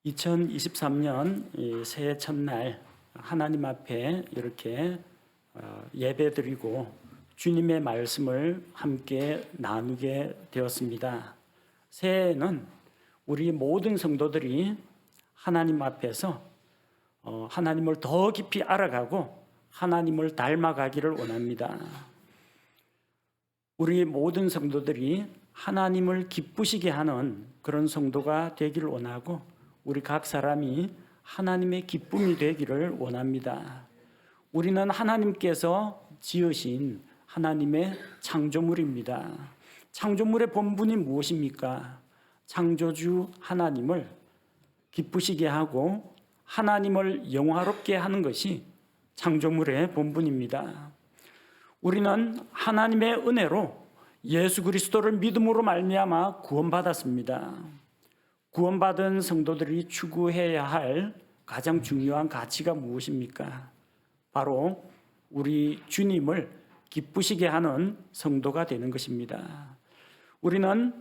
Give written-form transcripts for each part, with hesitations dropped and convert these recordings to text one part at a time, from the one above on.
2023년 새해 첫날 하나님 앞에 이렇게 예배드리고 주님의 말씀을 함께 나누게 되었습니다. 새해에는 우리 모든 성도들이 하나님 앞에서 하나님을 더 깊이 알아가고 하나님을 닮아가기를 원합니다. 우리 모든 성도들이 하나님을 기쁘시게 하는 그런 성도가 되기를 원하고 우리 각 사람이 하나님의 기쁨이 되기를 원합니다. 우리는 하나님께서 지으신 하나님의 창조물입니다. 창조물의 본분이 무엇입니까? 창조주 하나님을 기쁘시게 하고 하나님을 영화롭게 하는 것이 창조물의 본분입니다. 우리는 하나님의 은혜로 예수 그리스도를 믿음으로 말미암아 구원받았습니다. 구원받은 성도들이 추구해야 할 가장 중요한 가치가 무엇입니까? 바로 우리 주님을 기쁘시게 하는 성도가 되는 것입니다. 우리는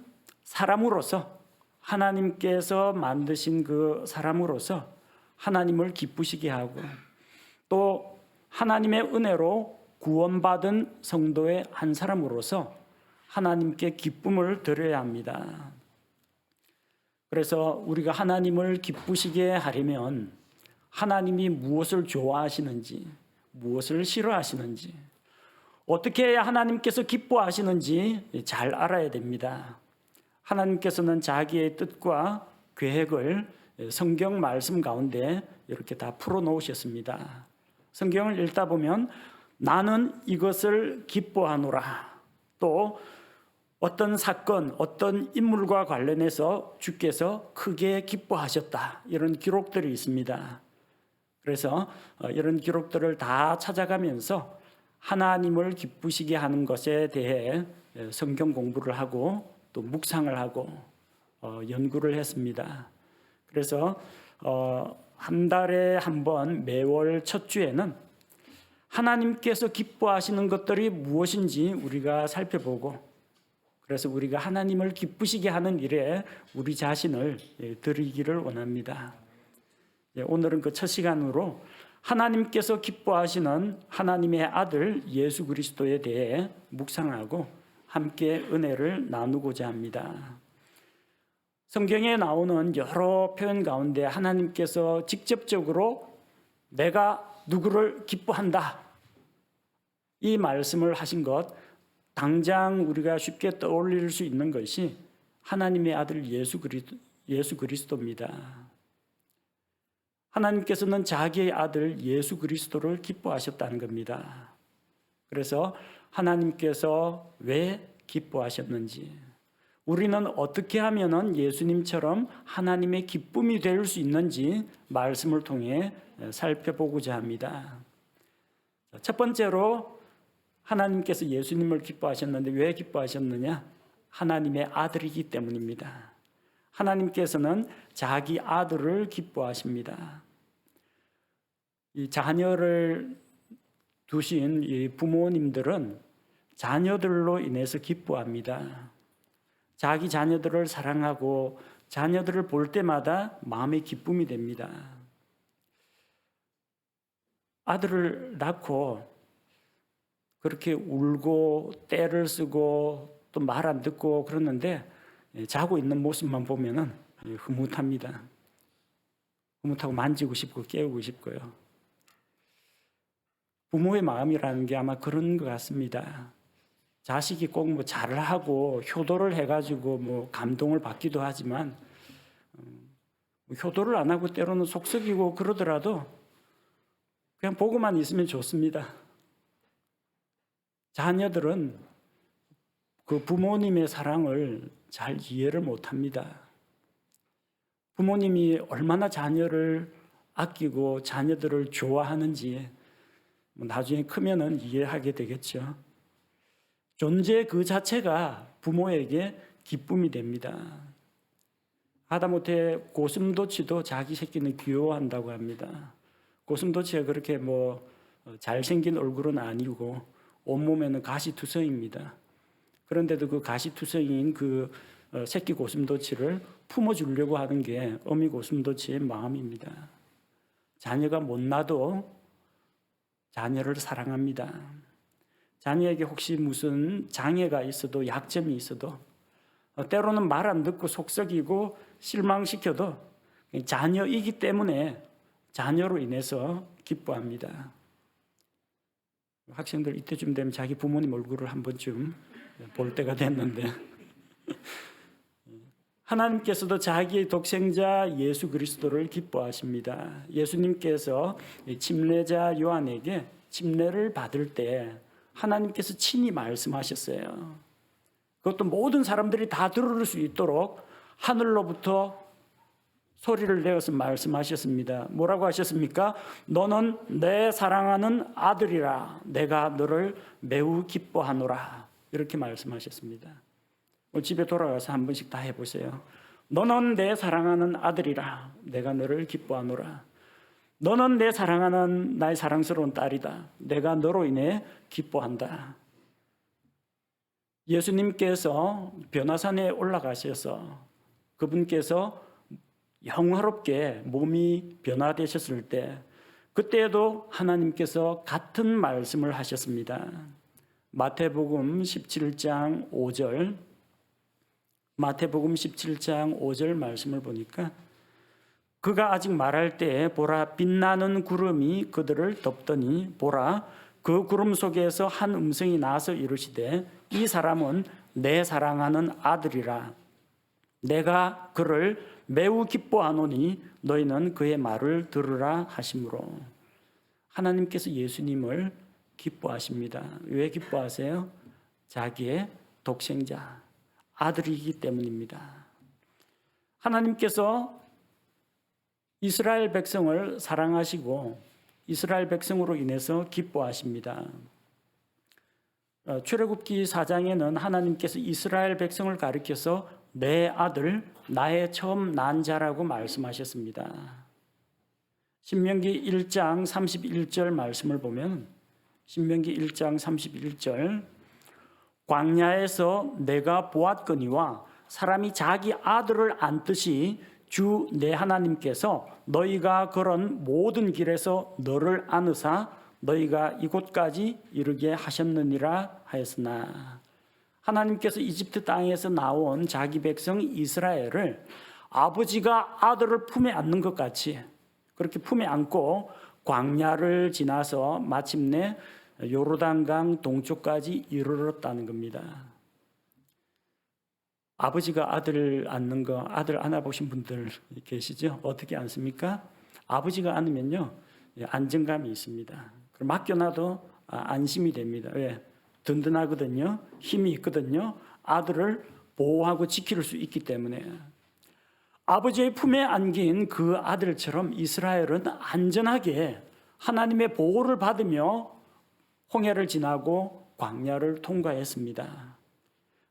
사람으로서 하나님께서 만드신 그 사람으로서 하나님을 기쁘시게 하고 또 하나님의 은혜로 구원받은 성도의 한 사람으로서 하나님께 기쁨을 드려야 합니다. 그래서 우리가 하나님을 기쁘시게 하려면 하나님이 무엇을 좋아하시는지, 무엇을 싫어하시는지, 어떻게 해야 하나님께서 기뻐하시는지 잘 알아야 됩니다. 하나님께서는 자기의 뜻과 계획을 성경 말씀 가운데 이렇게 다 풀어놓으셨습니다. 성경을 읽다 보면 나는 이것을 기뻐하노라, 또 어떤 사건, 어떤 인물과 관련해서 주께서 크게 기뻐하셨다, 이런 기록들이 있습니다. 그래서 이런 기록들을 다 찾아가면서 하나님을 기쁘시게 하는 것에 대해 성경 공부를 하고 또 묵상을 하고 연구를 했습니다. 그래서 한 달에 한 번 매월 첫 주에는 하나님께서 기뻐하시는 것들이 무엇인지 우리가 살펴보고, 그래서 우리가 하나님을 기쁘시게 하는 일에 우리 자신을 드리기를 원합니다. 오늘은 그 첫 시간으로 하나님께서 기뻐하시는 하나님의 아들 예수 그리스도에 대해 묵상하고 함께 은혜를 나누고자 합니다. 성경에 나오는 여러 표현 가운데 하나님께서 직접적으로 내가 누구를 기뻐한다, 이 말씀을 하신 것, 당장 우리가 쉽게 떠올릴 수 있는 것이 하나님의 아들 예수 그리스도입니다. 하나님께서는 자기의 아들 예수 그리스도를 기뻐하셨다는 겁니다. 그래서 하나님께서 왜 기뻐하셨는지, 우리는 어떻게 하면 예수님처럼 하나님의 기쁨이 될 수 있는지 말씀을 통해 살펴보고자 합니다. 첫 번째로 하나님께서 예수님을 기뻐하셨는데 왜 기뻐하셨느냐? 하나님의 아들이기 때문입니다. 하나님께서는 자기 아들을 기뻐하십니다. 이 자녀를 두신 이 부모님들은 자녀들로 인해서 기뻐합니다. 자기 자녀들을 사랑하고 자녀들을 볼 때마다 마음의 기쁨이 됩니다. 아들을 낳고 그렇게 울고 떼를 쓰고 또 말 안 듣고 그러는데 자고 있는 모습만 보면은 흐뭇합니다. 흐뭇하고 만지고 싶고 깨우고 싶고요. 부모의 마음이라는 게 아마 그런 것 같습니다. 자식이 꼭 뭐 잘하고 효도를 해가지고 뭐 감동을 받기도 하지만 효도를 안 하고 때로는 속썩이고 그러더라도 그냥 보고만 있으면 좋습니다. 자녀들은 그 부모님의 사랑을 잘 이해를 못합니다. 부모님이 얼마나 자녀를 아끼고 자녀들을 좋아하는지 나중에 크면은 이해하게 되겠죠. 존재 그 자체가 부모에게 기쁨이 됩니다. 하다못해 고슴도치도 자기 새끼는 귀여워한다고 합니다. 고슴도치가 그렇게 뭐 잘생긴 얼굴은 아니고 온몸에는 가시투성입니다. 그런데도 그 가시투성인 그 새끼 고슴도치를 품어주려고 하는 게 어미고슴도 제 마음입니다. 자녀가 못 나도 자녀를 사랑합니다. 자녀에게 혹시 무슨 장애가 있어도 약점이 있어도 때로는 말 안 듣고 속썩이고 실망시켜도 자녀이기 때문에 자녀로 인해서 기뻐합니다. 학생들 이때쯤 되면 자기 부모님 얼굴을 한 번쯤 볼 때가 됐는데 하나님께서도 자기의 독생자 예수 그리스도를 기뻐하십니다. 예수님께서 침례자 요한에게 침례를 받을 때 하나님께서 친히 말씀하셨어요. 그것도 모든 사람들이 다 들을 수 있도록 하늘로부터 소리를 내어서 말씀하셨습니다. 뭐라고 하셨습니까? 너는 내 사랑하는 아들이라 내가 너를 매우 기뻐하노라. 이렇게 말씀하셨습니다. 집에 돌아가서 한 번씩 다 해보세요. 너는 내 사랑하는 아들이라 내가 너를 기뻐하노라. 너는 내 사랑하는 나의 사랑스러운 딸이다. 내가 너로 인해 기뻐한다. 예수님께서 변화산에 올라가셔서 그분께서 영화롭게 몸이 변화되셨을 때 그때에도 하나님께서 같은 말씀을 하셨습니다. 마태복음 17장 5절 말씀을 보니까 그가 아직 말할 때 보라 빛나는 구름이 그들을 덮더니 보라 그 구름 속에서 한 음성이 나서 이르시되 이 사람은 내 사랑하는 아들이라 내가 그를 매우 기뻐하노니 너희는 그의 말을 들으라 하시므로 하나님께서 예수님을 기뻐하십니다. 왜 기뻐하세요? 자기의 독생자 아들이기 때문입니다. 하나님께서 이스라엘 백성을 사랑하시고 이스라엘 백성으로 인해서 기뻐하십니다. 출애굽기 4장에는 하나님께서 이스라엘 백성을 가리켜서 내 아들 나의 처음 난 자라고 말씀하셨습니다. 신명기 1장 31절 말씀을 보면 신명기 1장 31절 광야에서 내가 보았거니와 사람이 자기 아들을 안듯이 주 내 하나님께서 너희가 걸은 모든 길에서 너를 안으사 너희가 이곳까지 이르게 하셨느니라 하였으나 하나님께서 이집트 땅에서 나온 자기 백성 이스라엘을 아버지가 아들을 품에 안는 것 같이 그렇게 품에 안고 광야를 지나서 마침내 요르단강 동쪽까지 이르렀다는 겁니다. 아버지가 아들 안는 거 아들 안아보신 분들 계시죠? 어떻게 안습니까? 아버지가 안으면요 안정감이 있습니다. 그럼 맡겨놔도 안심이 됩니다. 왜? 든든하거든요. 힘이 있거든요. 아들을 보호하고 지킬 수 있기 때문에 아버지의 품에 안긴 그 아들처럼 이스라엘은 안전하게 하나님의 보호를 받으며 홍해를 지나고 광야를 통과했습니다.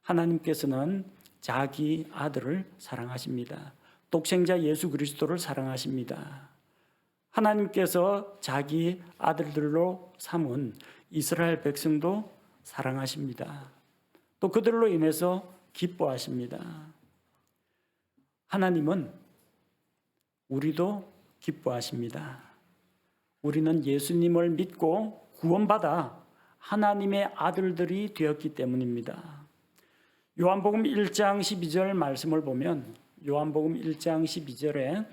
하나님께서는 자기 아들을 사랑하십니다. 독생자 예수 그리스도를 사랑하십니다. 하나님께서 자기 아들들로 삼은 이스라엘 백성도 사랑하십니다. 또 그들로 인해서 기뻐하십니다. 하나님은 우리도 기뻐하십니다. 우리는 예수님을 믿고 구원받아 하나님의 아들들이 되었기 때문입니다. 요한복음 1장 12절 말씀을 보면 요한복음 1장 12절에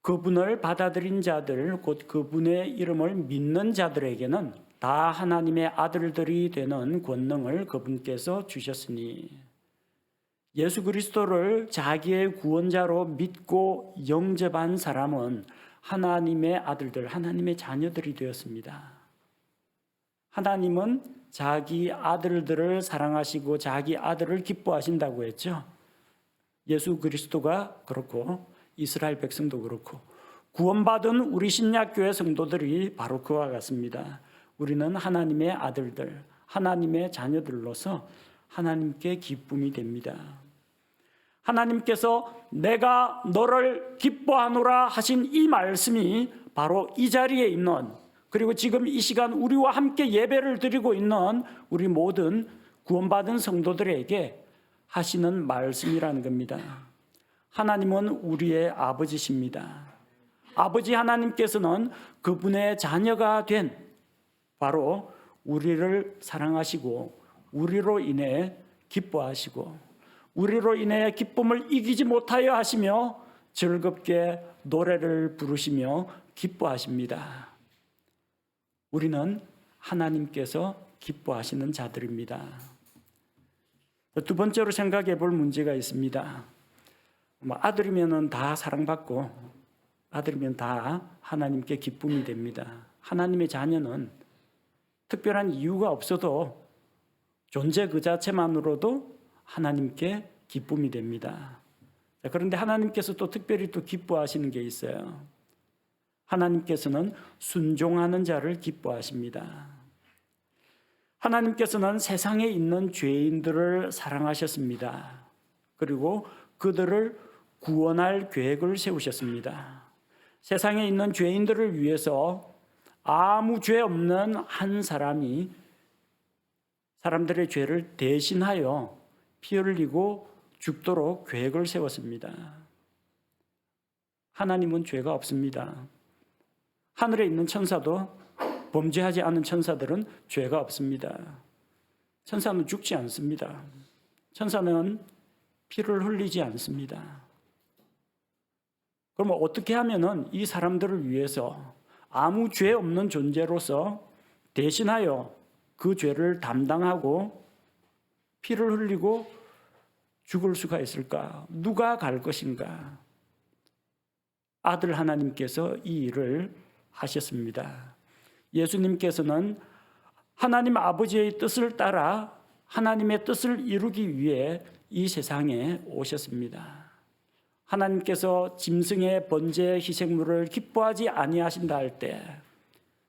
그분을 받아들인 자들 곧 그분의 이름을 믿는 자들에게는 다 하나님의 아들들이 되는 권능을 그분께서 주셨으니 예수 그리스도를 자기의 구원자로 믿고 영접한 사람은 하나님의 아들들, 하나님의 자녀들이 되었습니다. 하나님은 자기 아들들을 사랑하시고 자기 아들을 기뻐하신다고 했죠. 예수 그리스도가 그렇고 이스라엘 백성도 그렇고 구원받은 우리 신약교회 성도들이 바로 그와 같습니다. 우리는 하나님의 아들들, 하나님의 자녀들로서 하나님께 기쁨이 됩니다. 하나님께서 내가 너를 기뻐하노라 하신 이 말씀이 바로 이 자리에 있는 그리고 지금 이 시간 우리와 함께 예배를 드리고 있는 우리 모든 구원받은 성도들에게 하시는 말씀이라는 겁니다. 하나님은 우리의 아버지십니다. 아버지 하나님께서는 그분의 자녀가 된 바로 우리를 사랑하시고 우리로 인해 기뻐하시고 우리로 인해 기쁨을 이기지 못하여 하시며 즐겁게 노래를 부르시며 기뻐하십니다. 우리는 하나님께서 기뻐하시는 자들입니다. 두 번째로 생각해 볼 문제가 있습니다. 아들이면 다 사랑받고 아들이면 다 하나님께 기쁨이 됩니다. 하나님의 자녀는 특별한 이유가 없어도 존재 그 자체만으로도 하나님께 기쁨이 됩니다. 그런데 하나님께서 또 특별히 또 기뻐하시는 게 있어요. 하나님께서는 순종하는 자를 기뻐하십니다. 하나님께서는 세상에 있는 죄인들을 사랑하셨습니다. 그리고 그들을 구원할 계획을 세우셨습니다. 세상에 있는 죄인들을 위해서 아무 죄 없는 한 사람이 사람들의 죄를 대신하여 피 흘리고 죽도록 계획을 세웠습니다. 하나님은 죄가 없습니다. 하늘에 있는 천사도 범죄하지 않은 천사들은 죄가 없습니다. 천사는 죽지 않습니다. 천사는 피를 흘리지 않습니다. 그러면 어떻게 하면은 이 사람들을 위해서 아무 죄 없는 존재로서 대신하여 그 죄를 담당하고 피를 흘리고 죽을 수가 있을까? 누가 갈 것인가? 아들 하나님께서 이 일을 하셨습니다. 예수님께서는 하나님 아버지의 뜻을 따라 하나님의 뜻을 이루기 위해 이 세상에 오셨습니다. 하나님께서 짐승의 번제 희생물을 기뻐하지 아니하신다 할 때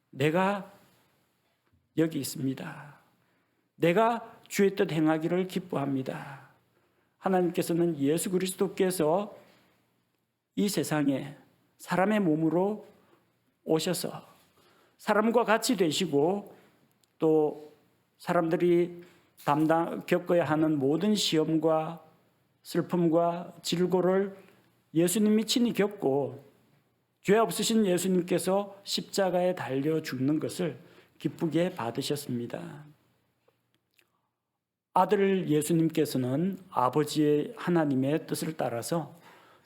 내가 여기 있습니다. 내가 주의 뜻 행하기를 기뻐합니다. 하나님께서는 예수 그리스도께서 이 세상에 사람의 몸으로 오셔서 사람과 같이 되시고 또 사람들이 겪어야 하는 모든 시험과 슬픔과 질고를 예수님이 친히 겪고 죄 없으신 예수님께서 십자가에 달려 죽는 것을 기쁘게 받으셨습니다. 아들 예수님께서는 아버지의 하나님의 뜻을 따라서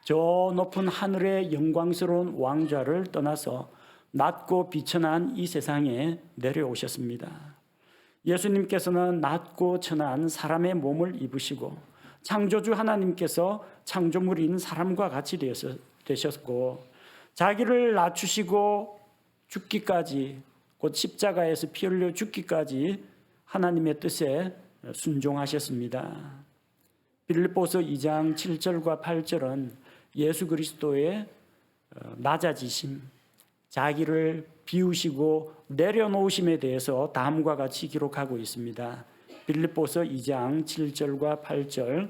저 높은 하늘의 영광스러운 왕좌를 떠나서 낮고 비천한 이 세상에 내려오셨습니다. 예수님께서는 낮고 천한 사람의 몸을 입으시고 창조주 하나님께서 창조물인 사람과 같이 되셨고 자기를 낮추시고 죽기까지 곧 십자가에서 피 흘려 죽기까지 하나님의 뜻에 순종하셨습니다. 빌립보서 2장 7절과 8절은 예수 그리스도의 낮아지심, 자기를 비우시고 내려놓으심에 대해서 다음과 같이 기록하고 있습니다. 빌립보서 2장 7절과 8절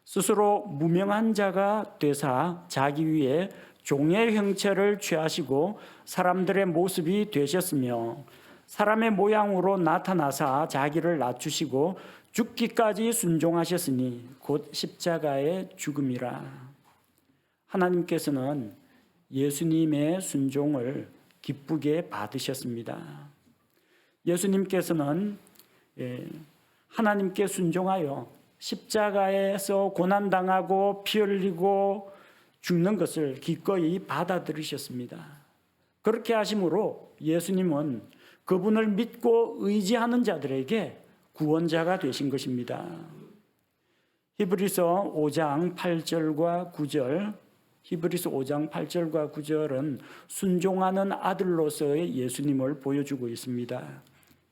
스스로 무명한 자가 되사 자기 위에 종의 형체를 취하시고 사람들의 모습이 되셨으며 사람의 모양으로 나타나사 자기를 낮추시고 죽기까지 순종하셨으니 곧 십자가의 죽음이라. 하나님께서는 예수님의 순종을 기쁘게 받으셨습니다. 예수님께서는 하나님께 순종하여 십자가에서 고난당하고 피 흘리고 죽는 것을 기꺼이 받아들이셨습니다. 그렇게 하심으로 예수님은 그분을 믿고 의지하는 자들에게 구원자가 되신 것입니다. 히브리서 5장 8절과 9절 히브리서 5장 8절과 9절은 순종하는 아들로서의 예수님을 보여주고 있습니다.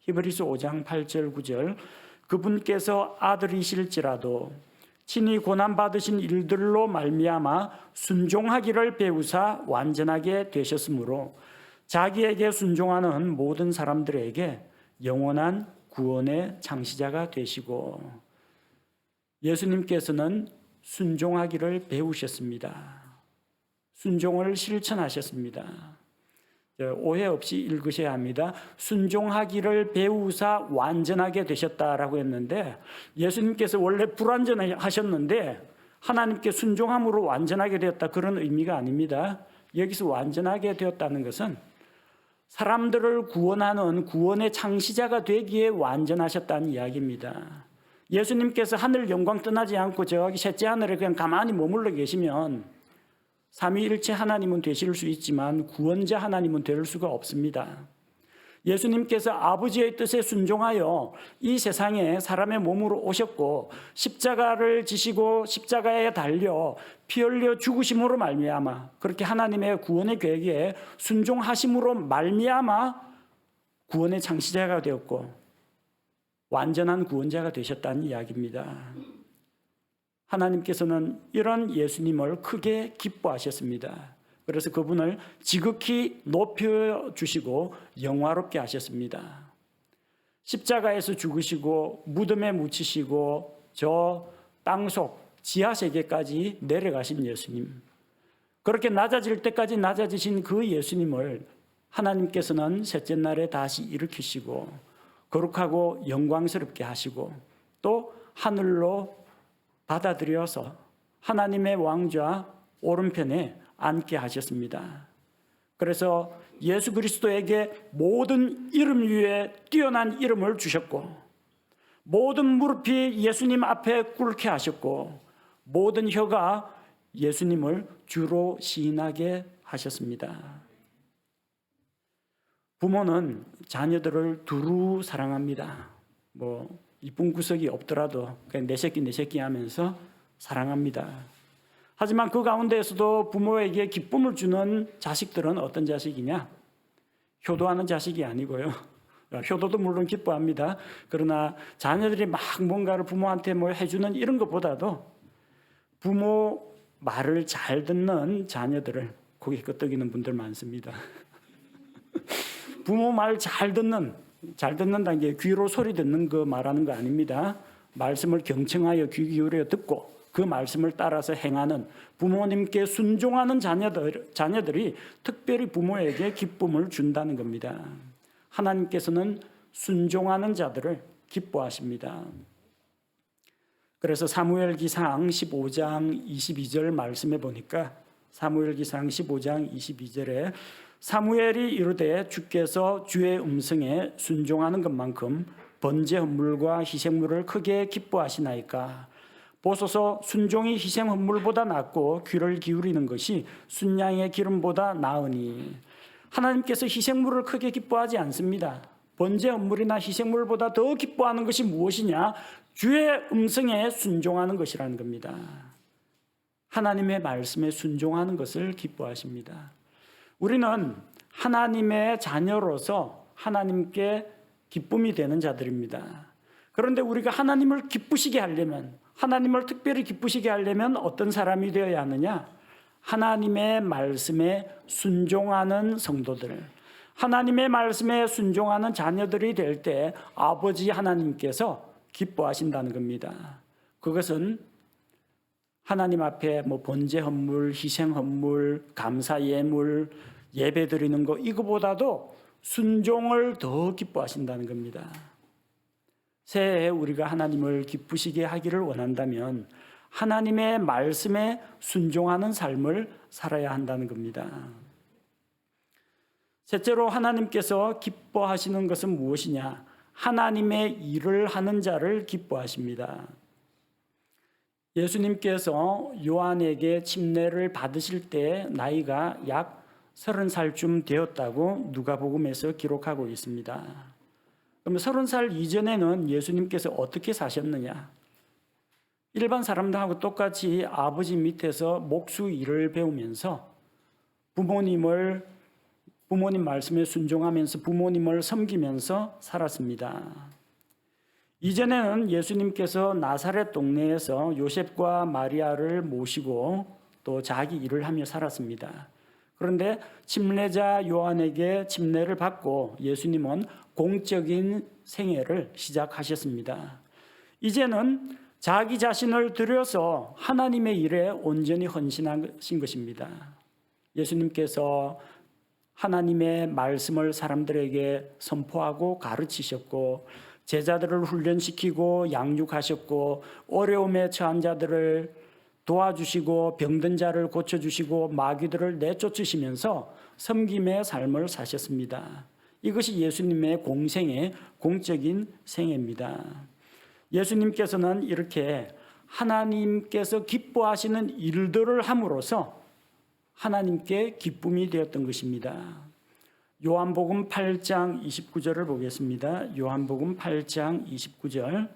히브리서 5장 8절 9절 그분께서 아들이실지라도 친히 고난받으신 일들로 말미암아 순종하기를 배우사 완전하게 되셨으므로 자기에게 순종하는 모든 사람들에게 영원한 구원의 창시자가 되시고 예수님께서는 순종하기를 배우셨습니다. 순종을 실천하셨습니다. 오해 없이 읽으셔야 합니다. 순종하기를 배우사 완전하게 되셨다라고 했는데 예수님께서 원래 불완전하셨는데 하나님께 순종함으로 완전하게 되었다, 그런 의미가 아닙니다. 여기서 완전하게 되었다는 것은 사람들을 구원하는 구원의 창시자가 되기에 완전하셨다는 이야기입니다. 예수님께서 하늘 영광 떠나지 않고 저기 셋째 하늘에 그냥 가만히 머물러 계시면 삼위일체 하나님은 되실 수 있지만 구원자 하나님은 될 수가 없습니다. 예수님께서 아버지의 뜻에 순종하여 이 세상에 사람의 몸으로 오셨고 십자가를 지시고 십자가에 달려 피 흘려 죽으심으로 말미암아, 그렇게 하나님의 구원의 계획에 순종하심으로 말미암아 구원의 창시자가 되었고 완전한 구원자가 되셨다는 이야기입니다. 하나님께서는 이런 예수님을 크게 기뻐하셨습니다. 그래서 그분을 지극히 높여주시고 영화롭게 하셨습니다. 십자가에서 죽으시고 무덤에 묻히시고 저 땅속 지하세계까지 내려가신 예수님, 그렇게 낮아질 때까지 낮아지신 그 예수님을 하나님께서는 셋째 날에 다시 일으키시고 거룩하고 영광스럽게 하시고 또 하늘로 받아들여서 하나님의 왕좌 오른편에 앉게 하셨습니다. 그래서 예수 그리스도에게 모든 이름 위에 뛰어난 이름을 주셨고 모든 무릎이 예수님 앞에 꿇게 하셨고 모든 혀가 예수님을 주로 시인하게 하셨습니다. 부모는 자녀들을 두루 사랑합니다. 이쁜 구석이 없더라도 그냥 내 새끼 하면서 사랑합니다. 하지만 그 가운데에서도 부모에게 기쁨을 주는 자식들은 어떤 자식이냐? 효도하는 자식이 아니고요. 효도도 물론 기뻐합니다. 그러나 자녀들이 막 뭔가를 부모한테 해주는 이런 것보다도 부모 말을 잘 듣는 자녀들을 고개 끄덕이는 분들 많습니다. 부모 말 잘 듣는다는 게 귀로 소리 듣는 거 말하는 거 아닙니다. 말씀을 경청하여 귀 기울여 듣고 그 말씀을 따라서 행하는 부모님께 순종하는 자녀들이 특별히 부모에게 기쁨을 준다는 겁니다. 하나님께서는 순종하는 자들을 기뻐하십니다. 그래서 사무엘기상 15장 22절 말씀해 보니까 사무엘기상 15장 22절에 사무엘이 이르되 주께서 주의 음성에 순종하는 것만큼 번제 헌물과 희생물을 크게 기뻐하시나이까. 보소서, 순종이 희생 헌물보다 낫고 귀를 기울이는 것이 순양의 기름보다 나으니. 하나님께서 희생물을 크게 기뻐하지 않습니다. 번제 헌물이나 희생물보다 더 기뻐하는 것이 무엇이냐? 주의 음성에 순종하는 것이라는 겁니다. 하나님의 말씀에 순종하는 것을 기뻐하십니다. 우리는 하나님의 자녀로서 하나님께 기쁨이 되는 자들입니다. 그런데 우리가 하나님을 기쁘시게 하려면, 하나님을 특별히 기쁘시게 하려면 어떤 사람이 되어야 하느냐? 하나님의 말씀에 순종하는 성도들, 하나님의 말씀에 순종하는 자녀들이 될 때 아버지 하나님께서 기뻐하신다는 겁니다. 그것은 하나님 앞에 번제 헌물, 희생 헌물, 감사 예물, 예배 드리는 거 이거보다도 순종을 더 기뻐하신다는 겁니다. 새해에 우리가 하나님을 기쁘시게 하기를 원한다면 하나님의 말씀에 순종하는 삶을 살아야 한다는 겁니다. 셋째로 하나님께서 기뻐하시는 것은 무엇이냐? 하나님의 일을 하는 자를 기뻐하십니다. 예수님께서 요한에게 침례를 받으실 때 나이가 약 30살쯤 되었다고 누가복음에서 기록하고 있습니다. 그럼 30살 이전에는 예수님께서 어떻게 사셨느냐? 일반 사람들하고 똑같이 아버지 밑에서 목수 일을 배우면서 부모님 말씀에 순종하면서 부모님을 섬기면서 살았습니다. 이전에는 예수님께서 나사렛 동네에서 요셉과 마리아를 모시고 또 자기 일을 하며 살았습니다. 그런데 침례자 요한에게 침례를 받고 예수님은 공적인 생애를 시작하셨습니다. 이제는 자기 자신을 들여서 하나님의 일에 온전히 헌신하신 것입니다. 예수님께서 하나님의 말씀을 사람들에게 선포하고 가르치셨고 제자들을 훈련시키고 양육하셨고 어려움에 처한 자들을 도와주시고 병든 자를 고쳐주시고 마귀들을 내쫓으시면서 섬김의 삶을 사셨습니다. 이것이 예수님의 공생의 공적인 생애입니다. 예수님께서는 이렇게 하나님께서 기뻐하시는 일들을 함으로써 하나님께 기쁨이 되었던 것입니다. 요한복음 8장 29절을 보겠습니다. 요한복음 8장 29절.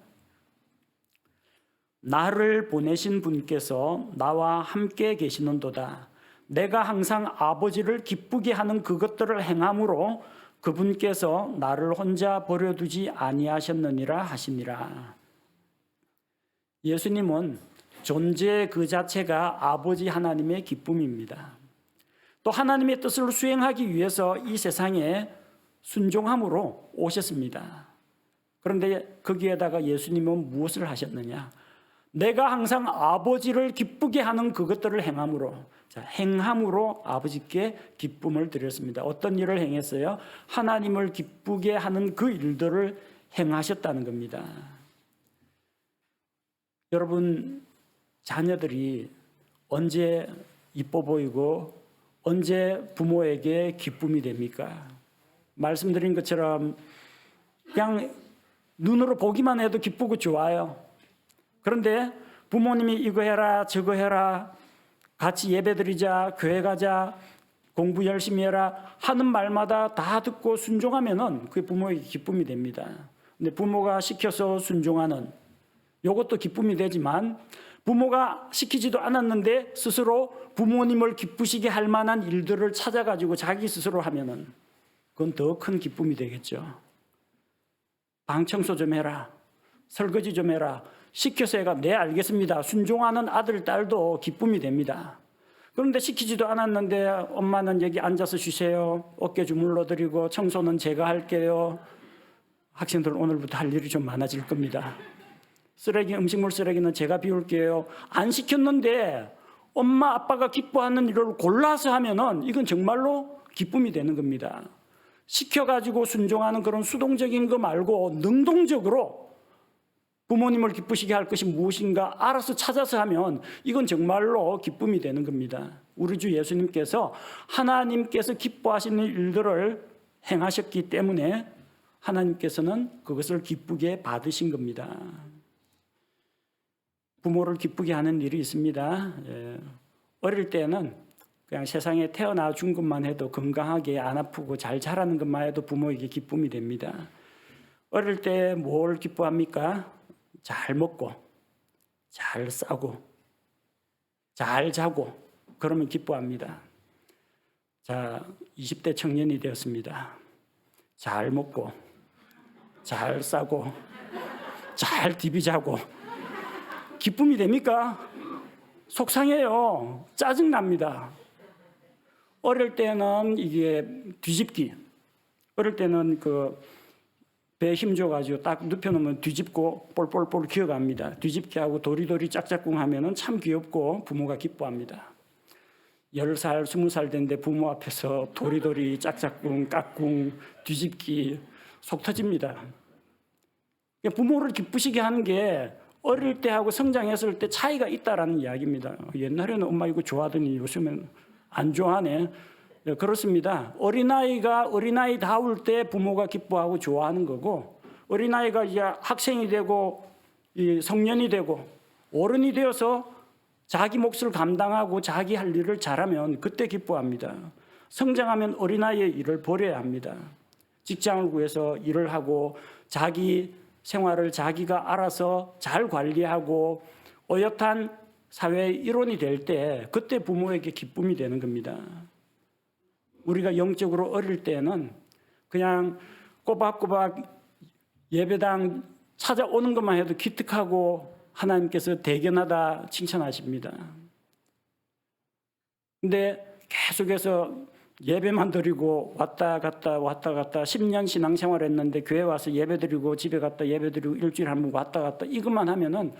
나를 보내신 분께서 나와 함께 계시는도다. 내가 항상 아버지를 기쁘게 하는 그것들을 행함으로 그분께서 나를 혼자 버려두지 아니하셨느니라 하시니라. 예수님은 존재 그 자체가 아버지 하나님의 기쁨입니다. 또 하나님의 뜻을 수행하기 위해서 이 세상에 순종함으로 오셨습니다. 그런데 거기에다가 예수님은 무엇을 하셨느냐? 내가 항상 아버지를 기쁘게 하는 그것들을 행함으로, 행함으로 아버지께 기쁨을 드렸습니다. 어떤 일을 행했어요? 하나님을 기쁘게 하는 그 일들을 행하셨다는 겁니다. 여러분, 자녀들이 언제 이뻐 보이고 언제 부모에게 기쁨이 됩니까? 말씀드린 것처럼 그냥 눈으로 보기만 해도 기쁘고 좋아요. 그런데 부모님이 이거 해라 저거 해라, 같이 예배드리자, 교회 가자, 공부 열심히 해라 하는 말마다 다 듣고 순종하면은 그게 부모에게 기쁨이 됩니다. 근데 부모가 시켜서 순종하는 이것도 기쁨이 되지만, 부모가 시키지도 않았는데 스스로 부모님을 기쁘시게 할 만한 일들을 찾아가지고 자기 스스로 하면은 그건 더 큰 기쁨이 되겠죠. 방 청소 좀 해라, 설거지 좀 해라, 시켜서 해가 네 알겠습니다. 순종하는 아들, 딸도 기쁨이 됩니다. 그런데 시키지도 않았는데 엄마는 여기 앉아서 쉬세요, 어깨 주물러 드리고 청소는 제가 할게요. 학생들 오늘부터 할 일이 좀 많아질 겁니다. 음식물 쓰레기는 제가 비울게요. 안 시켰는데 엄마 아빠가 기뻐하는 일을 골라서 하면은 이건 정말로 기쁨이 되는 겁니다. 시켜가지고 순종하는 그런 수동적인 거 말고 능동적으로 부모님을 기쁘시게 할 것이 무엇인가 알아서 찾아서 하면 이건 정말로 기쁨이 되는 겁니다. 우리 주 예수님께서 하나님께서 기뻐하시는 일들을 행하셨기 때문에 하나님께서는 그것을 기쁘게 받으신 겁니다. 부모를 기쁘게 하는 일이 있습니다. 어릴 때는 그냥 세상에 태어나 준 것만 해도 건강하게 안 아프고 잘 자라는 것만 해도 부모에게 기쁨이 됩니다. 어릴 때 뭘 기뻐합니까? 잘 먹고, 잘 싸고, 잘 자고, 그러면 기뻐합니다. 자, 20대 청년이 되었습니다. 잘 먹고, 잘 싸고, 잘 디비 자고, 기쁨이 됩니까? 속상해요. 짜증납니다. 어릴 때는 이게 뒤집기. 어릴 때는 배에 힘 줘가지고 딱 눕혀놓으면 뒤집고 볼볼볼 기어갑니다. 뒤집기하고 도리도리 짝짝꿍 하면은 참 귀엽고 부모가 기뻐합니다. 10살, 20살 됐는데 부모 앞에서 도리도리 짝짝꿍, 깍꿍, 뒤집기 속 터집니다. 부모를 기쁘시게 하는 게 어릴 때하고 성장했을 때 차이가 있다라는 이야기입니다. 옛날에는 엄마 이거 좋아하더니 요즘은 안 좋아하네. 그렇습니다. 어린아이가 어린아이다울 때 부모가 기뻐하고 좋아하는 거고, 어린아이가 이제 학생이 되고 성년이 되고 어른이 되어서 자기 몫을 감당하고 자기 할 일을 잘하면 그때 기뻐합니다. 성장하면 어린아이의 일을 버려야 합니다. 직장을 구해서 일을 하고 자기 생활을 자기가 알아서 잘 관리하고 어엿한 사회의 일원이 될 때 그때 부모에게 기쁨이 되는 겁니다. 우리가 영적으로 어릴 때는 그냥 꼬박꼬박 예배당 찾아오는 것만 해도 기특하고 하나님께서 대견하다 칭찬하십니다. 근데 계속해서 예배만 드리고 왔다 갔다 10년 신앙생활 했는데 교회 와서 예배 드리고 집에 갔다 예배 드리고 일주일에 한 번 왔다 갔다 이것만 하면은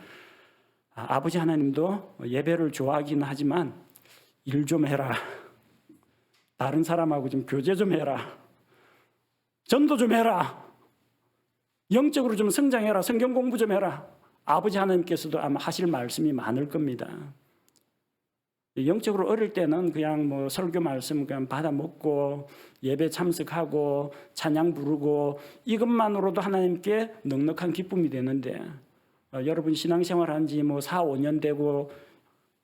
아버지 하나님도 예배를 좋아하긴 하지만 일 좀 해라. 다른 사람하고 좀 교제 좀 해라. 전도 좀 해라. 영적으로 좀 성장해라. 성경 공부 좀 해라. 아버지 하나님께서도 아마 하실 말씀이 많을 겁니다. 영적으로 어릴 때는 그냥 뭐 설교 말씀 그냥 받아 먹고 예배 참석하고 찬양 부르고 이것만으로도 하나님께 넉넉한 기쁨이 되는데 여러분 신앙생활 한 지 뭐 4, 5년 되고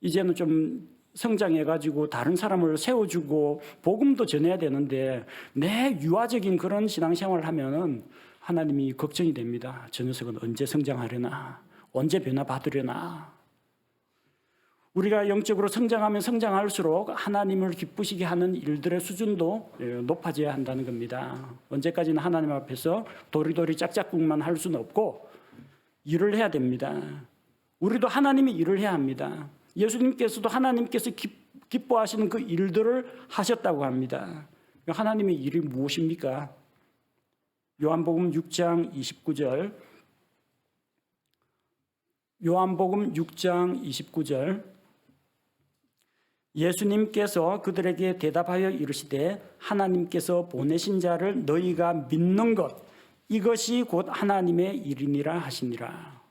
이제는 좀 성장해가지고 다른 사람을 세워주고 복음도 전해야 되는데 내 유아적인 그런 신앙생활을 하면은 하나님이 걱정이 됩니다. 저 녀석은 언제 성장하려나, 언제 변화받으려나. 우리가 영적으로 성장하면 성장할수록 하나님을 기쁘시게 하는 일들의 수준도 높아져야 한다는 겁니다. 언제까지나 하나님 앞에서 도리도리 짝짝꿍만 할 수는 없고 일을 해야 됩니다. 우리도 하나님의 일을 해야 합니다. 예수님께서도 하나님께서 기뻐하시는 그 일들을 하셨다고 합니다. 하나님의 일이 무엇입니까? 요한복음 6장 29절. 요한복음 6장 29절. 예수님께서 그들에게 대답하여 이르시되 하나님께서 보내신 자를 너희가 믿는 것 이것이 곧 하나님의 일이니라 하시니라.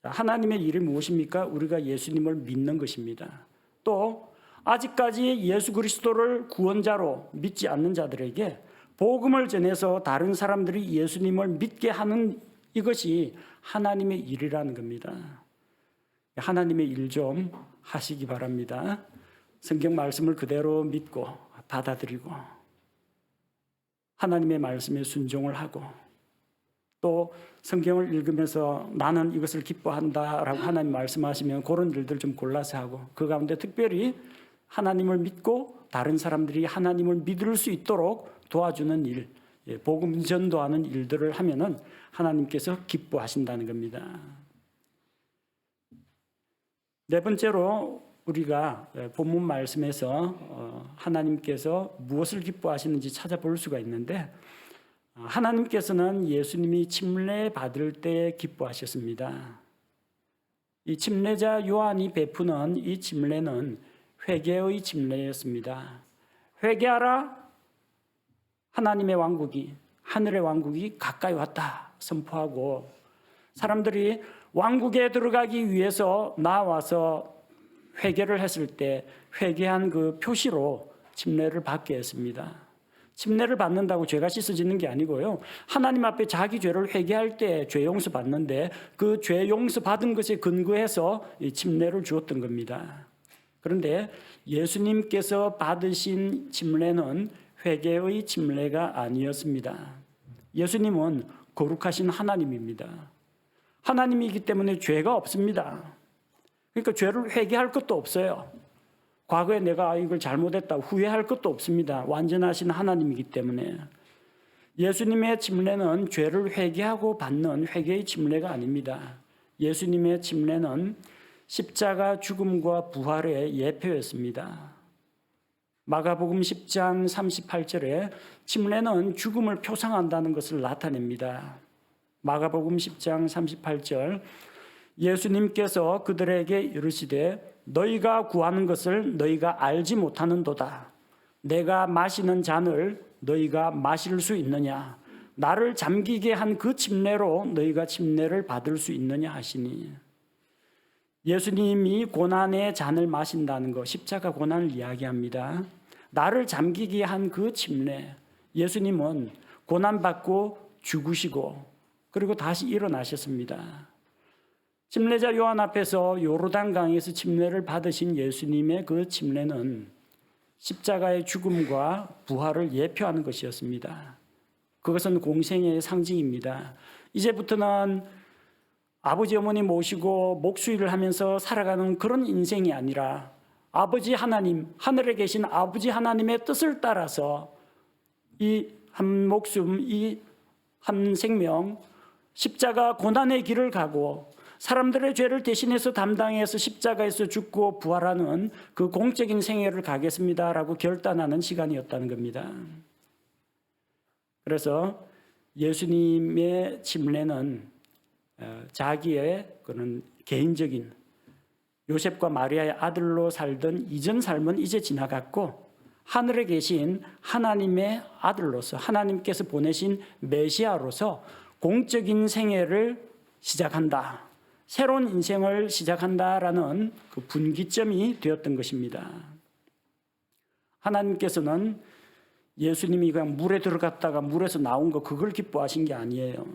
하나님의 일이 무엇입니까? 우리가 예수님을 믿는 것입니다. 또 아직까지 예수 그리스도를 구원자로 믿지 않는 자들에게 복음을 전해서 다른 사람들이 예수님을 믿게 하는 이것이 하나님의 일이라는 겁니다. 하나님의 일 좀 하시기 바랍니다. 성경 말씀을 그대로 믿고 받아들이고 하나님의 말씀에 순종을 하고 또 성경을 읽으면서 나는 이것을 기뻐한다라고 하나님 말씀하시면 그런 일들 좀 골라서 하고 그 가운데 특별히 하나님을 믿고 다른 사람들이 하나님을 믿을 수 있도록 도와주는 일, 복음 전도하는 일들을 하면은 하나님께서 기뻐하신다는 겁니다. 네 번째로 우리가 본문 말씀에서 하나님께서 무엇을 기뻐하시는지 찾아볼 수가 있는데 하나님께서는 예수님이 침례 받을 때 기뻐하셨습니다. 이 침례자 요한이 베푸는 이 침례는 회개의 침례였습니다. 회개하라, 하나님의 왕국이, 하늘의 왕국이 가까이 왔다 선포하고 사람들이 왕국에 들어가기 위해서 나와서 회개를 했을 때 회개한 그 표시로 침례를 받게 했습니다. 침례를 받는다고 죄가 씻어지는 게 아니고요. 하나님 앞에 자기 죄를 회개할 때 죄 용서 받는데 그 죄 용서 받은 것에 근거해서 이 침례를 주었던 겁니다. 그런데 예수님께서 받으신 침례는 회개의 침례가 아니었습니다. 예수님은 거룩하신 하나님입니다. 하나님이기 때문에 죄가 없습니다. 그러니까 죄를 회개할 것도 없어요. 과거에 내가 이걸 잘못했다 후회할 것도 없습니다. 완전하신 하나님이기 때문에. 예수님의 침례는 죄를 회개하고 받는 회개의 침례가 아닙니다. 예수님의 침례는 십자가 죽음과 부활의 예표였습니다. 마가복음 10장 38절에 침례는 죽음을 표상한다는 것을 나타냅니다. 마가복음 10장 38절 예수님께서 그들에게 이르시되 너희가 구하는 것을 너희가 알지 못하는도다. 내가 마시는 잔을 너희가 마실 수 있느냐? 나를 잠기게 한 그 침례로 너희가 침례를 받을 수 있느냐 하시니 예수님이 고난의 잔을 마신다는 것, 십자가 고난을 이야기합니다. 나를 잠기게 한 그 침례, 예수님은 고난받고 죽으시고 그리고 다시 일어나셨습니다. 침례자 요한 앞에서 요르단강에서 침례를 받으신 예수님의 그 침례는 십자가의 죽음과 부활을 예표하는 것이었습니다. 그것은 공생애의 상징입니다. 이제부터는 아버지 어머니 모시고 목수일을 하면서 살아가는 그런 인생이 아니라 아버지 하나님, 하늘에 계신 아버지 하나님의 뜻을 따라서 이 한 목숨, 이 한 생명, 십자가 고난의 길을 가고 사람들의 죄를 대신해서 담당해서 십자가에서 죽고 부활하는 그 공적인 생애를 가겠습니다라고 결단하는 시간이었다는 겁니다. 그래서 예수님의 침례는 자기의 그런 개인적인 요셉과 마리아의 아들로 살던 이전 삶은 이제 지나갔고 하늘에 계신 하나님의 아들로서 하나님께서 보내신 메시아로서 공적인 생애를 시작한다. 새로운 인생을 시작한다라는 그 분기점이 되었던 것입니다. 하나님께서는 예수님이 그냥 물에 들어갔다가 물에서 나온 거 그걸 기뻐하신 게 아니에요.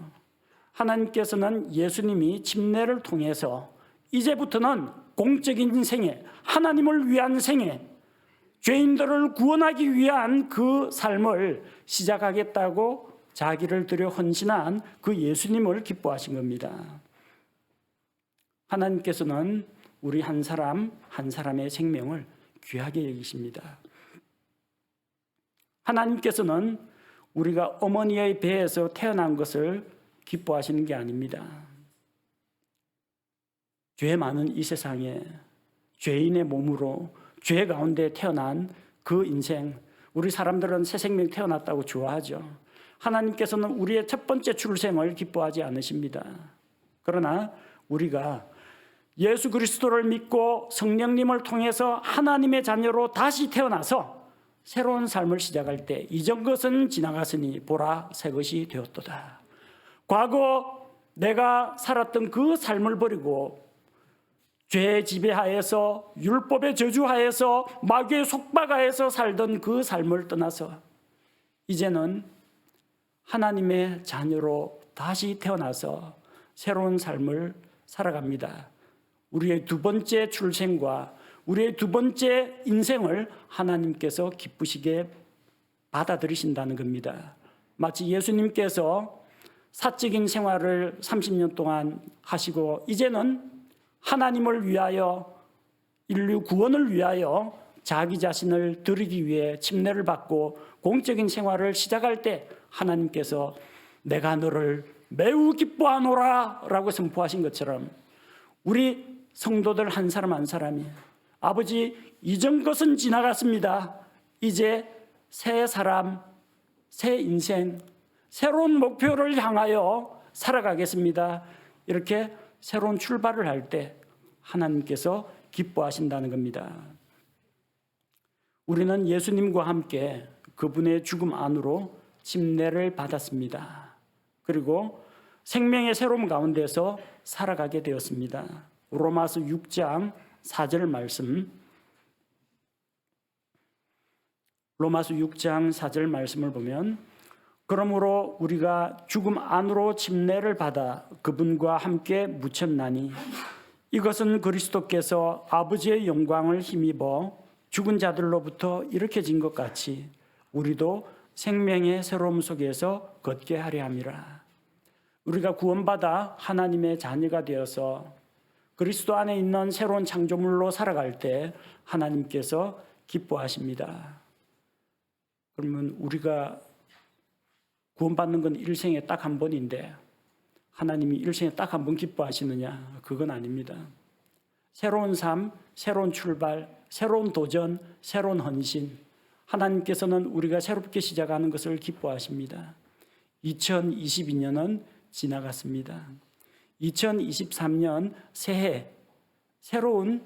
하나님께서는 예수님이 침례를 통해서 이제부터는 공적인 생애, 하나님을 위한 생애, 죄인들을 구원하기 위한 그 삶을 시작하겠다고 자기를 들여 헌신한 그 예수님을 기뻐하신 겁니다. 하나님께서는 우리 한 사람 한 사람의 생명을 귀하게 여기십니다. 하나님께서는 우리가 어머니의 배에서 태어난 것을 기뻐하시는 게 아닙니다. 죄 많은 이 세상에 죄인의 몸으로 죄 가운데 태어난 그 인생, 우리 사람들은 새 생명 태어났다고 좋아하죠. 하나님께서는 우리의 첫 번째 출생을 기뻐하지 않으십니다. 그러나 우리가 예수 그리스도를 믿고 성령님을 통해서 하나님의 자녀로 다시 태어나서 새로운 삶을 시작할 때 이전 것은 지나갔으니 보라 새 것이 되었도다. 과거 내가 살았던 그 삶을 버리고 죄의 지배하에서 율법의 저주하에서 마귀의 속박하에서 살던 그 삶을 떠나서 이제는 하나님의 자녀로 다시 태어나서 새로운 삶을 살아갑니다. 우리의 두 번째 출생과 우리의 두 번째 인생을 하나님께서 기쁘시게 받아들이신다는 겁니다. 마치 예수님께서 사적인 생활을 30년 동안 하시고 이제는 하나님을 위하여 인류 구원을 위하여 자기 자신을 드리기 위해 침례를 받고 공적인 생활을 시작할 때 하나님께서 내가 너를 매우 기뻐하노라 라고 선포하신 것처럼 우리 성도들 한 사람 한 사람이 아버지 이전 것은 지나갔습니다. 이제 새 사람, 새 인생, 새로운 목표를 향하여 살아가겠습니다. 이렇게 새로운 출발을 할 때 하나님께서 기뻐하신다는 겁니다. 우리는 예수님과 함께 그분의 죽음 안으로 침례를 받았습니다. 그리고 생명의 새로움 가운데서 살아가게 되었습니다. 로마서 6장 4절 말씀, 로마서 6장 4절 말씀을 보면 그러므로 우리가 죽음 안으로 침례를 받아 그분과 함께 묻혔나니 이것은 그리스도께서 아버지의 영광을 힘입어 죽은 자들로부터 일으켜진 것 같이 우리도 생명의 새로움 속에서 걷게 하려 함이라. 우리가 구원받아 하나님의 자녀가 되어서 그리스도 안에 있는 새로운 창조물로 살아갈 때 하나님께서 기뻐하십니다. 그러면 우리가 구원받는 건 일생에 딱 한 번인데 하나님이 일생에 딱 한 번 기뻐하시느냐? 그건 아닙니다. 새로운 삶, 새로운 출발, 새로운 도전, 새로운 헌신, 하나님께서는 우리가 새롭게 시작하는 것을 기뻐하십니다. 2022년은 지나갔습니다. 2023년 새해, 새로운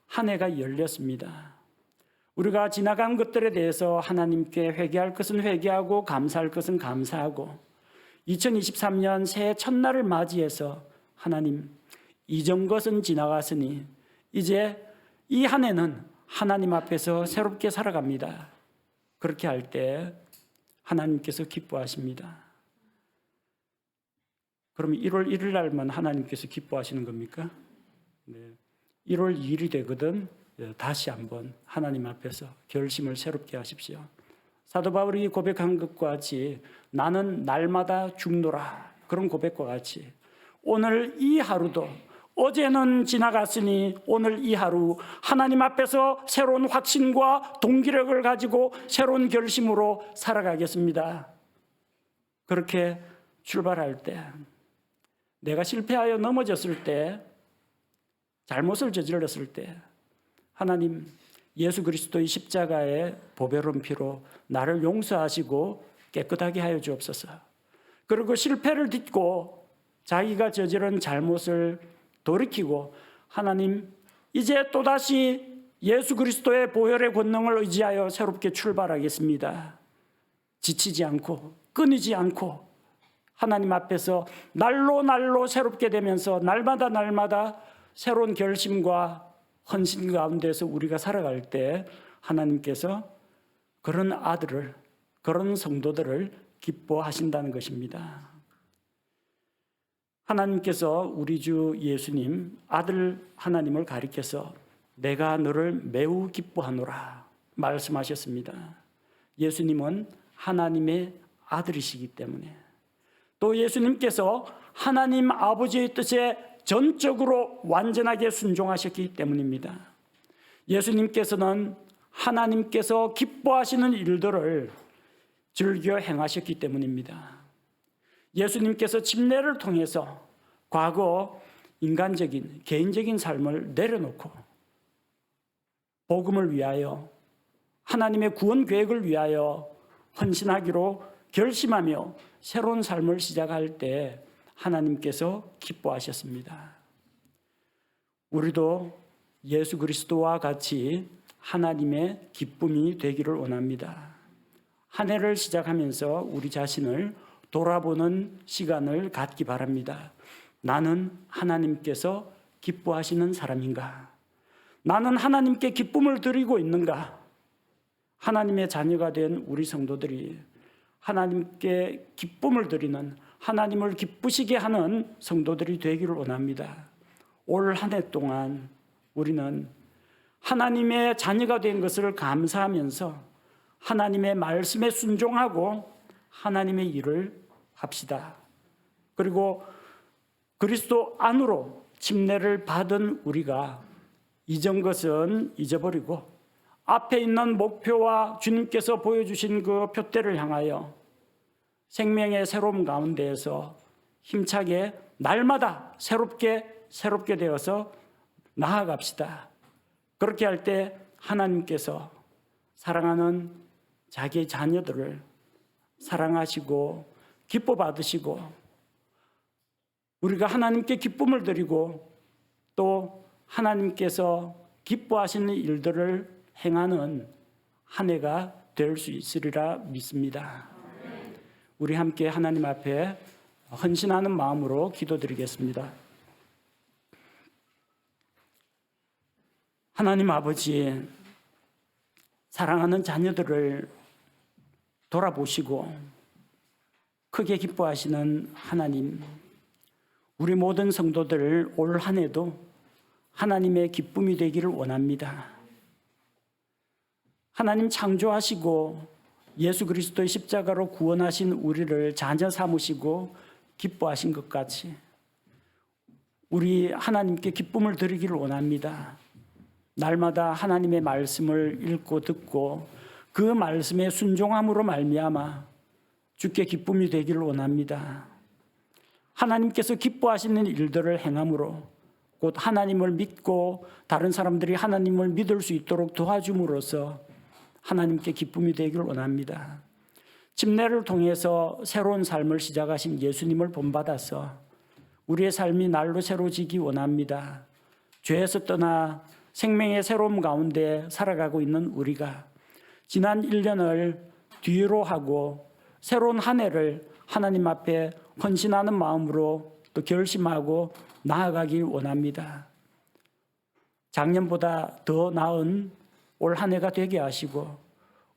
한 해가 열렸습니다. 우리가 지나간 것들에 대해서 하나님께 회개할 것은 회개하고 감사할 것은 감사하고 2023년 새해 첫날을 맞이해서 하나님 이전 것은 지나갔으니 이제 이 한 해는 하나님 앞에서 새롭게 살아갑니다. 그렇게 할 때 하나님께서 기뻐하십니다. 그럼 1월 1일 날만 하나님께서 기뻐하시는 겁니까? 네. 1월 2일이 되거든 다시 한번 하나님 앞에서 결심을 새롭게 하십시오. 사도 바울이 고백한 것과 같이 나는 날마다 죽노라 그런 고백과 같이 오늘 이 하루도 어제는 지나갔으니 오늘 이 하루 하나님 앞에서 새로운 확신과 동기력을 가지고 새로운 결심으로 살아가겠습니다. 그렇게 출발할 때 내가 실패하여 넘어졌을 때 잘못을 저질렀을 때 하나님 예수 그리스도의 십자가의 보배로운 피로 나를 용서하시고 깨끗하게 하여 주옵소서. 그리고 실패를 딛고 자기가 저지른 잘못을 돌이키고 하나님 이제 또다시 예수 그리스도의 보혈의 권능을 의지하여 새롭게 출발하겠습니다. 지치지 않고 끊이지 않고 하나님 앞에서 날로 날로 새롭게 되면서 날마다 새로운 결심과 헌신 가운데서 우리가 살아갈 때 하나님께서 그런 아들을, 그런 성도들을 기뻐하신다는 것입니다. 하나님께서 우리 주 예수님 아들 하나님을 가리켜서 내가 너를 매우 기뻐하노라 말씀하셨습니다. 예수님은 하나님의 아들이시기 때문에, 또 예수님께서 하나님 아버지의 뜻에 전적으로 완전하게 순종하셨기 때문입니다. 예수님께서는 하나님께서 기뻐하시는 일들을 즐겨 행하셨기 때문입니다. 예수님께서 침례를 통해서 과거 인간적인 개인적인 삶을 내려놓고 복음을 위하여, 하나님의 구원 계획을 위하여 헌신하기로 결심하며 새로운 삶을 시작할 때 하나님께서 기뻐하셨습니다. 우리도 예수 그리스도와 같이 하나님의 기쁨이 되기를 원합니다. 한 해를 시작하면서 우리 자신을 돌아보는 시간을 갖기 바랍니다. 나는 하나님께서 기뻐하시는 사람인가? 나는 하나님께 기쁨을 드리고 있는가? 하나님의 자녀가 된 우리 성도들이 하나님께 기쁨을 드리는, 하나님을 기쁘시게 하는 성도들이 되기를 원합니다. 올 한 해 동안 우리는 하나님의 자녀가 된 것을 감사하면서 하나님의 말씀에 순종하고 하나님의 일을 합시다. 그리고 그리스도 안으로 침례를 받은 우리가 이전 것은 잊어버리고 앞에 있는 목표와 주님께서 보여주신 그 표대를 향하여 생명의 새로움 가운데에서 힘차게 날마다 새롭게 되어서 나아갑시다. 그렇게 할 때 하나님께서 사랑하는 자기의 자녀들을 사랑하시고 기뻐 받으시고, 우리가 하나님께 기쁨을 드리고 또 하나님께서 기뻐하시는 일들을 행하는 한 해가 될 수 있으리라 믿습니다. 우리 함께 하나님 앞에 헌신하는 마음으로 기도드리겠습니다. 하나님 아버지, 사랑하는 자녀들을 돌아보시고 크게 기뻐하시는 하나님, 우리 모든 성도들 올 한 해도 하나님의 기쁨이 되기를 원합니다. 하나님 창조하시고 예수 그리스도의 십자가로 구원하신 우리를 자녀 삼으시고 기뻐하신 것 같이 우리 하나님께 기쁨을 드리기를 원합니다. 날마다 하나님의 말씀을 읽고 듣고 그 말씀에 순종함으로 말미암아 주께 기쁨이 되기를 원합니다. 하나님께서 기뻐하시는 일들을 행함으로 곧 하나님을 믿고 다른 사람들이 하나님을 믿을 수 있도록 도와줌으로써 하나님께 기쁨이 되기를 원합니다. 침례를 통해서 새로운 삶을 시작하신 예수님을 본받아서 우리의 삶이 날로 새로워지기 원합니다. 죄에서 떠나 생명의 새로움 가운데 살아가고 있는 우리가 지난 1년을 뒤로 하고 새로운 한 해를 하나님 앞에 헌신하는 마음으로 또 결심하고 나아가길 원합니다. 작년보다 더 나은 올 한 해가 되게 하시고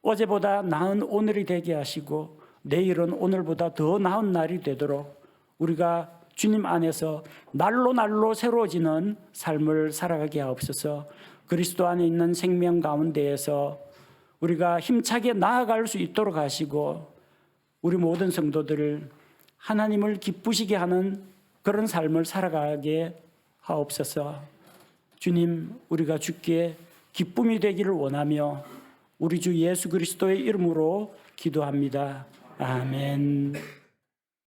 어제보다 나은 오늘이 되게 하시고 내일은 오늘보다 더 나은 날이 되도록 우리가 주님 안에서 날로 새로워지는 삶을 살아가게 하옵소서. 그리스도 안에 있는 생명 가운데에서 우리가 힘차게 나아갈 수 있도록 하시고 우리 모든 성도들을 하나님을 기쁘시게 하는 그런 삶을 살아가게 하옵소서. 주님, 우리가 주께 기쁨이 되기를 원하며 우리 주 예수 그리스도의 이름으로 기도합니다. 아멘.